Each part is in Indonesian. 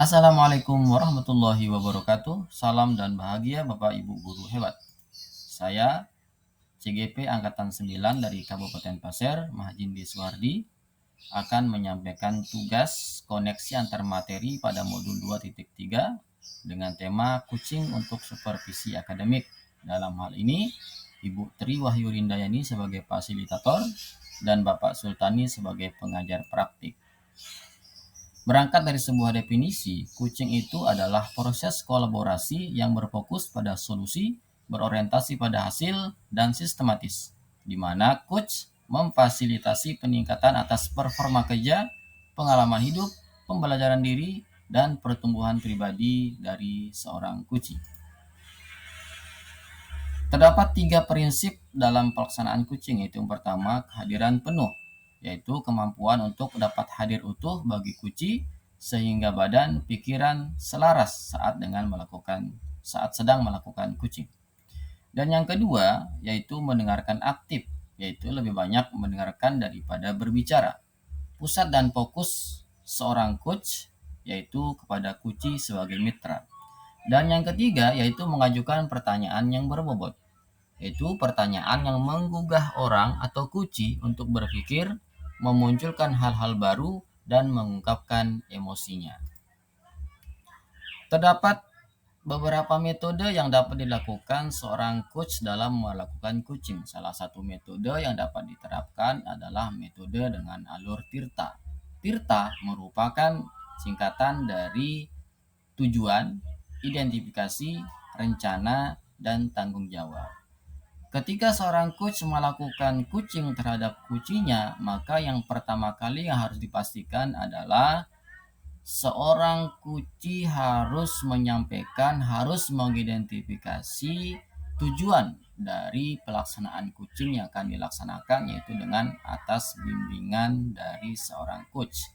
Assalamualaikum warahmatullahi wabarakatuh. Salam dan bahagia Bapak Ibu guru hebat. Saya CGP Angkatan 9 dari Kabupaten Pasir, Mahjindi Suwardi, akan menyampaikan tugas koneksi antar materi pada modul 2.3 dengan tema kucing untuk supervisi akademik. Dalam hal ini, Ibu Tri Wahyu Rindayani sebagai fasilitator dan Bapak Sultani sebagai pengajar praktik. Berangkat dari sebuah definisi, kucing itu adalah proses kolaborasi yang berfokus pada solusi, berorientasi pada hasil, dan sistematis, di mana coach memfasilitasi peningkatan atas performa kerja, pengalaman hidup, pembelajaran diri, dan pertumbuhan pribadi dari seorang kucing. Terdapat 3 prinsip dalam pelaksanaan kucing, yaitu yang pertama kehadiran penuh, yaitu kemampuan untuk dapat hadir utuh bagi kucing sehingga badan pikiran selaras saat sedang melakukan kucing. Dan yang kedua yaitu mendengarkan aktif, yaitu lebih banyak mendengarkan daripada berbicara. Pusat dan fokus seorang coach yaitu kepada kucing sebagai mitra. Dan yang ketiga yaitu mengajukan pertanyaan yang berbobot, yaitu pertanyaan yang menggugah orang atau kucing untuk berpikir, memunculkan hal-hal baru, dan mengungkapkan emosinya. Terdapat beberapa metode yang dapat dilakukan seorang coach dalam melakukan coaching. Salah satu metode yang dapat diterapkan adalah metode dengan alur Tirta. Tirta merupakan singkatan dari tujuan, identifikasi, rencana, dan tanggung jawab. Ketika seorang coach melakukan coaching terhadap kucingnya, maka yang pertama kali yang harus dipastikan adalah seorang kucing harus mengidentifikasi tujuan dari pelaksanaan coaching yang akan dilaksanakan, yaitu dengan atas bimbingan dari seorang coach.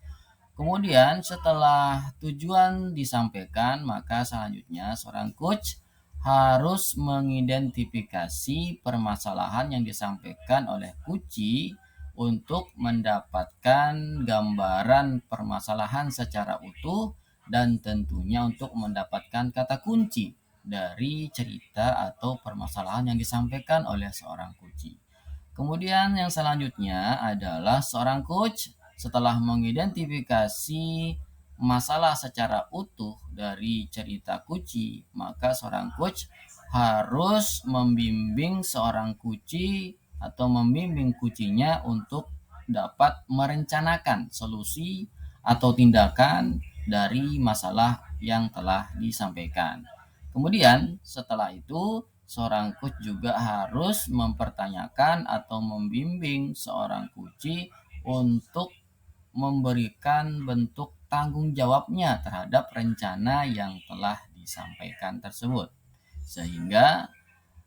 Kemudian setelah tujuan disampaikan, maka selanjutnya seorang coach harus mengidentifikasi permasalahan yang disampaikan oleh kucing untuk mendapatkan gambaran permasalahan secara utuh dan tentunya untuk mendapatkan kata kunci dari cerita atau permasalahan yang disampaikan oleh seorang kucing. Kemudian yang selanjutnya adalah seorang coach setelah mengidentifikasi masalah secara utuh dari cerita kucing, maka seorang coach harus membimbing seorang kucing atau membimbing kucingnya untuk dapat merencanakan solusi atau tindakan dari masalah yang telah disampaikan. Kemudian setelah itu seorang coach juga harus mempertanyakan atau membimbing seorang kucing untuk memberikan bentuk tanggung jawabnya terhadap rencana yang telah disampaikan tersebut. Sehingga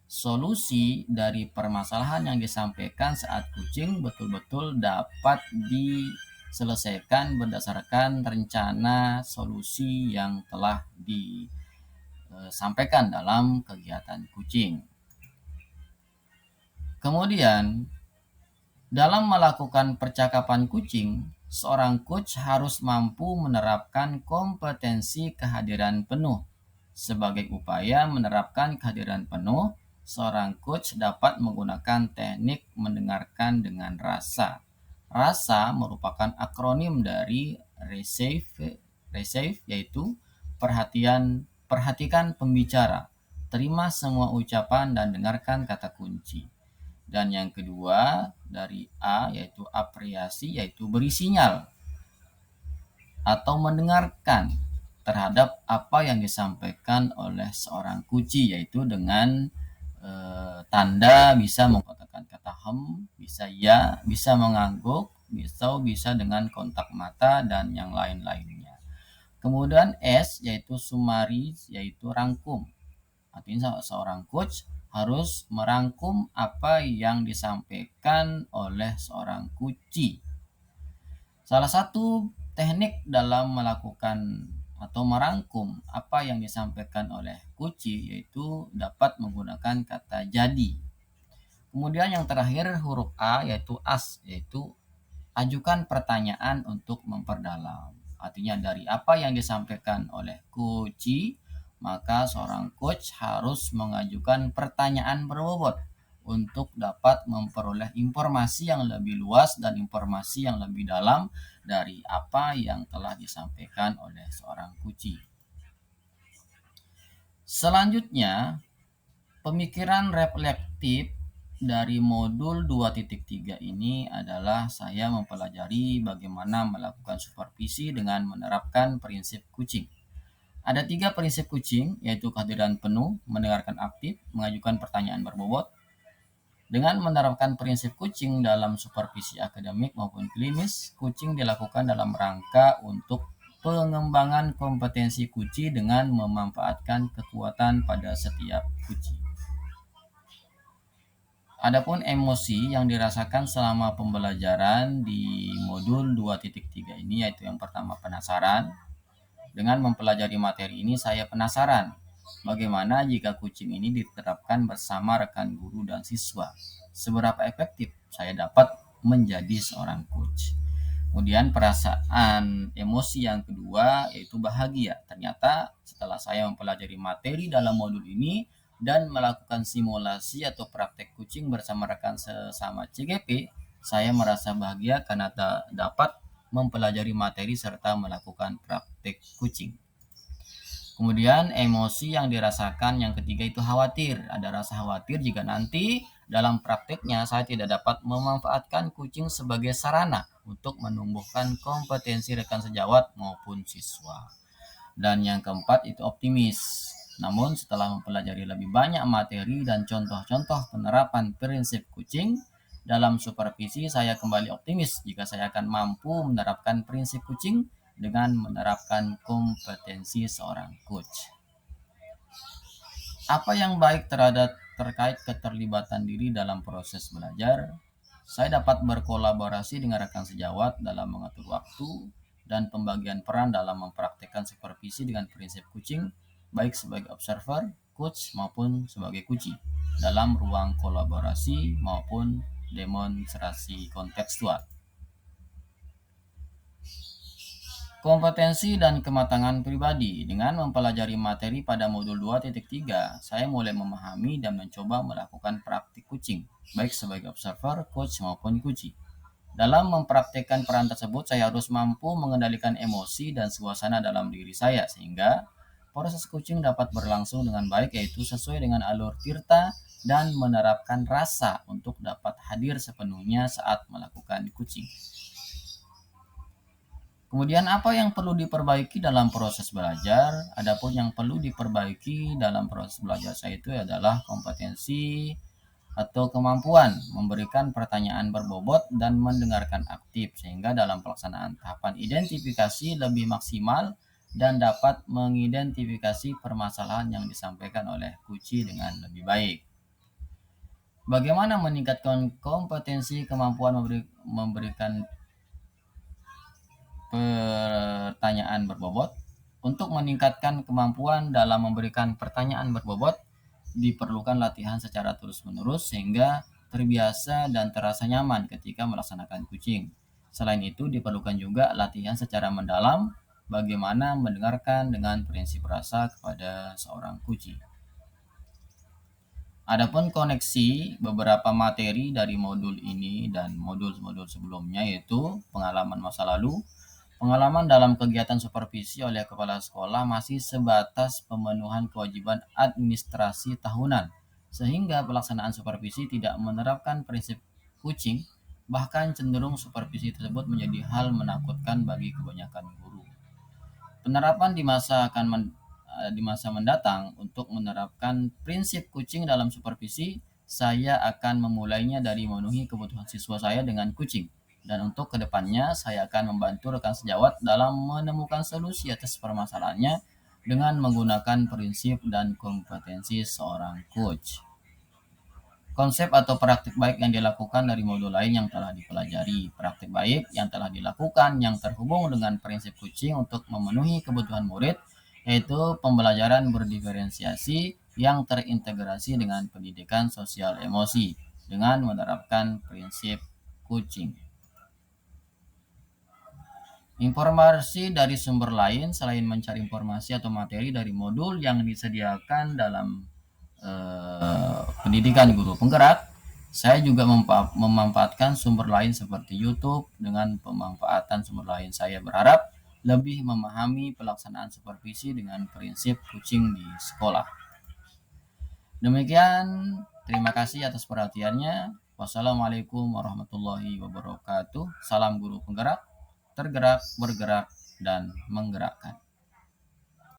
solusi dari permasalahan yang disampaikan saat coaching betul-betul dapat diselesaikan berdasarkan rencana solusi yang telah disampaikan dalam kegiatan coaching. Kemudian, dalam melakukan percakapan coaching, seorang coach harus mampu menerapkan kompetensi kehadiran penuh. Sebagai upaya menerapkan kehadiran penuh, seorang coach dapat menggunakan teknik mendengarkan dengan rasa. Rasa merupakan akronim dari receive yaitu perhatikan pembicara, terima semua ucapan dan dengarkan kata kunci. Dan yang kedua dari A yaitu apresiasi, yaitu beri sinyal atau mendengarkan terhadap apa yang disampaikan oleh seorang kucing, yaitu dengan tanda bisa mengatakan kata bisa ya, bisa mengangguk, bisa dengan kontak mata dan yang lain-lainnya. Kemudian S yaitu summary, yaitu rangkum. Artinya seorang coach harus merangkum apa yang disampaikan oleh seorang kucing. Salah satu teknik dalam melakukan atau merangkum apa yang disampaikan oleh kucing yaitu dapat menggunakan kata jadi. Kemudian yang terakhir huruf A yaitu ask, yaitu ajukan pertanyaan untuk memperdalam. Artinya dari apa yang disampaikan oleh coach, maka seorang coach harus mengajukan pertanyaan berbobot untuk dapat memperoleh informasi yang lebih luas dan informasi yang lebih dalam dari apa yang telah disampaikan oleh seorang coach. Selanjutnya, pemikiran reflektif dari modul 2.3 ini adalah saya mempelajari bagaimana melakukan supervisi dengan menerapkan prinsip kucing. Ada 3 prinsip kucing, yaitu kehadiran penuh, mendengarkan aktif, mengajukan pertanyaan berbobot. Dengan menerapkan prinsip kucing dalam supervisi akademik maupun klinis, kucing dilakukan dalam rangka untuk pengembangan kompetensi kucing dengan memanfaatkan kekuatan pada setiap kucing. Adapun emosi yang dirasakan selama pembelajaran di modul 2.3 ini, yaitu yang pertama penasaran. Dengan mempelajari materi ini saya penasaran bagaimana jika kucing ini diterapkan bersama rekan guru dan siswa. Seberapa efektif saya dapat menjadi seorang coach. Kemudian perasaan emosi yang kedua yaitu bahagia. Ternyata setelah saya mempelajari materi dalam modul ini dan melakukan simulasi atau praktek kucing bersama rekan sesama CGP, saya merasa bahagia karena dapat mempelajari materi serta melakukan praktek kucing. Kemudian emosi yang dirasakan yang ketiga itu khawatir. Ada rasa khawatir jika nanti dalam prakteknya saya tidak dapat memanfaatkan kucing sebagai sarana untuk menumbuhkan kompetensi rekan sejawat maupun siswa. Dan yang keempat itu optimis. Namun setelah mempelajari lebih banyak materi dan contoh-contoh penerapan prinsip kucing dalam supervisi, saya kembali optimis jika saya akan mampu menerapkan prinsip kucing dengan menerapkan kompetensi seorang coach. Apa yang baik terkait keterlibatan diri dalam proses belajar? Saya dapat berkolaborasi dengan rekan sejawat dalam mengatur waktu dan pembagian peran dalam mempraktikkan supervisi dengan prinsip kucing, baik sebagai observer, coach maupun sebagai kuci, dalam ruang kolaborasi maupun demonstrasi kontekstual. Kompetensi dan kematangan pribadi. Dengan mempelajari materi pada modul 2.3, saya mulai memahami dan mencoba melakukan praktik kucing, baik sebagai observer, coach maupun kuci. Dalam mempraktikkan peran tersebut, saya harus mampu mengendalikan emosi dan suasana dalam diri saya, sehingga proses kucing dapat berlangsung dengan baik, yaitu sesuai dengan alur tirta dan menerapkan rasa untuk dapat hadir sepenuhnya saat melakukan kucing. Kemudian apa yang perlu diperbaiki dalam proses belajar? Adapun yang perlu diperbaiki dalam proses belajar saya itu adalah kompetensi atau kemampuan memberikan pertanyaan berbobot dan mendengarkan aktif, sehingga dalam pelaksanaan tahapan identifikasi lebih maksimal dan dapat mengidentifikasi permasalahan yang disampaikan oleh kuci dengan lebih baik. Bagaimana meningkatkan kompetensi kemampuan memberikan pertanyaan berbobot? Untuk meningkatkan kemampuan dalam memberikan pertanyaan berbobot, diperlukan latihan secara terus-menerus sehingga terbiasa dan terasa nyaman ketika melaksanakan kucing. Selain itu, diperlukan juga latihan secara mendalam bagaimana mendengarkan dengan prinsip rasa kepada seorang kucing. Adapun koneksi beberapa materi dari modul ini dan modul-modul sebelumnya, yaitu pengalaman masa lalu. Pengalaman dalam kegiatan supervisi oleh kepala sekolah masih sebatas pemenuhan kewajiban administrasi tahunan, sehingga pelaksanaan supervisi tidak menerapkan prinsip kucing, bahkan cenderung supervisi tersebut menjadi hal menakutkan bagi kebanyakan guru. Penerapan di masa mendatang untuk menerapkan prinsip kucing dalam supervisi, saya akan memulainya dari memenuhi kebutuhan siswa saya dengan kucing. Dan untuk kedepannya, saya akan membantu rekan sejawat dalam menemukan solusi atas permasalahannya dengan menggunakan prinsip dan kompetensi seorang coach. Konsep atau praktik baik yang dilakukan dari modul lain yang telah dipelajari. Praktik baik yang telah dilakukan yang terhubung dengan prinsip kucing untuk memenuhi kebutuhan murid, yaitu pembelajaran berdiferensiasi yang terintegrasi dengan pendidikan sosial emosi dengan menerapkan prinsip kucing. Informasi dari sumber lain selain mencari informasi atau materi dari modul yang disediakan dalam pendidikan guru penggerak, saya juga memanfaatkan sumber lain seperti YouTube. Dengan pemanfaatan sumber lain, saya berharap lebih memahami pelaksanaan supervisi dengan prinsip kucing di sekolah. Demikian, terima kasih atas perhatiannya. Wassalamualaikum warahmatullahi wabarakatuh. Salam guru penggerak, tergerak, bergerak, dan menggerakkan.